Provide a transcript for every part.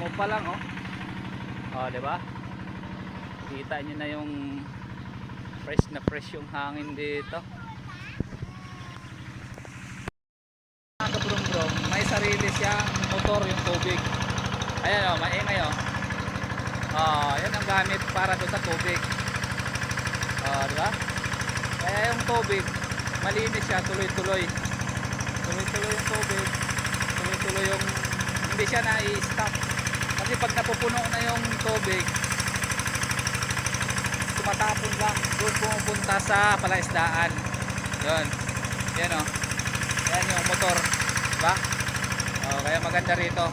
mo pa lang, oh. Oh, di ba? Kita niyo na yung fresh yung hangin dito. Mga kabrum-brum, may sarili siyang motor yung tubig. Ayan, oh, maingay, oh. Oh, yan ang gamit para doon sa tubig. Oh, di ba? Kaya yung tubig, malinis siya, tuloy-tuloy. Tuloy-tuloy yung tubig. Tuloy-tuloy yung hindi siya na-i-stop. Kasi pag napupuno na yung tubig, tumatapon lang. Doon pumupunta sa palaisdaan. Yun. Yan, oh. Yan yung motor. Diba? Oh, kaya maganda rito.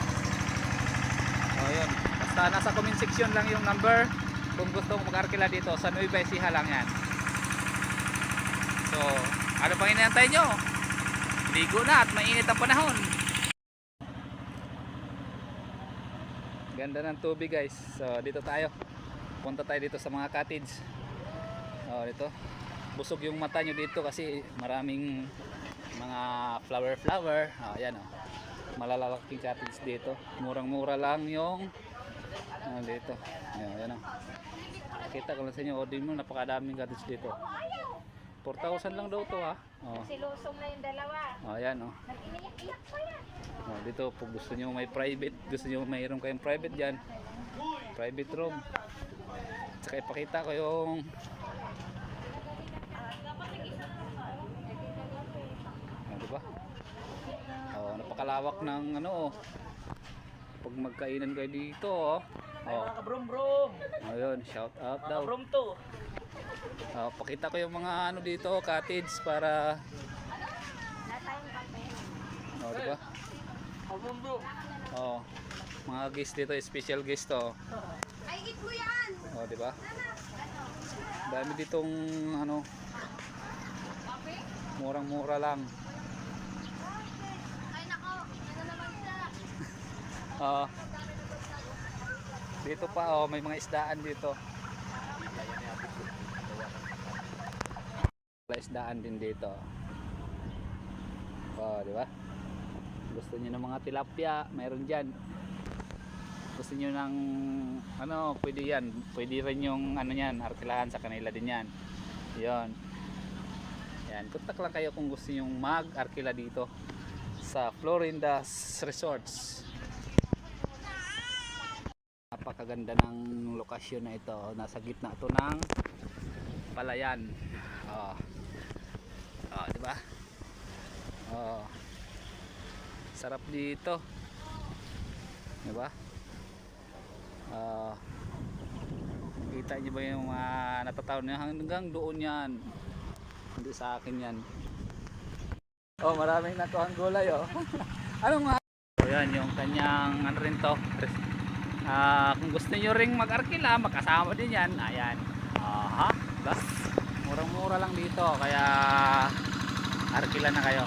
Oh, yun. Basta nasa comment section lang yung number. Kung gusto mong mag-arkila dito, sa Nueva Ecija lang yan. So, ano pang inaantay nyo? Ligo na at mainit ang panahon. Ganda ng tubig, guys. So dito tayo. Punta tayo dito sa mga cottage. Oh, dito. Busog yung mata nyo dito kasi maraming mga flower. Oh, ayan, oh. Malalaking cottage dito. Murang-mura lang yung dito. Ayan, oh. Kita ko lang sa inyo, order mo, napakadaming cottage dito. 4,000 lang daw to, ha. Oh. Silusong na yung dalawa. Oh, ayan, oh. Nag-iniyak-iyak pa yan. Oh, dito po gusto niyo may private, gusto niyo mayroon kayong private diyan. Private room. Saka ipakita ko yung di ba? Oh, napakalawak ng ano, oh. Pag magkainan kayo dito, oh. Oh. Mga kabrum-brum. Ayun, shout out daw. Kabrum to. Oh, pakita ko yung mga ano dito, cottage para Wala tayong kape. oh, di ba? Kabrum-brum. Oh, mga guest dito, special guest to. Ay, eat mo yan! Oh, di ba? Dami ditong ano, murang-mura lang. Ay, nako. Ano naman siya? Oh. Dito pa, oh, may mga isdaan dito. May isdaan din dito. Oh, di ba? Gusto niyo ng mga tilapia, mayroon diyan. Gusto niyo ng ano, pwede yan. Pwede rin yung ano niyan, arkilahan sa kanila din yan. 'Yon. Yan, kontak lang kayo kung gusto niyo mag-arkila dito sa Florinda's Resorts. Napakaganda ng lokasyon na ito. Nasa gitna ito ng palayan. Oh. Oh, di ba? Oh. Sarap dito. Di ba? Kita niyo ba yung mga natataw niya hanggang doon yan. Hindi sa akin yan. Oh, maraming nakuhang gulay, oh. Anong mga? So, yan yung kanyang ano rin to. Kung gusto niyo ring mag-arkila, makasama din yan. Ayan. Aha. Diba? Murang-mura lang dito. Kaya arkila na kayo.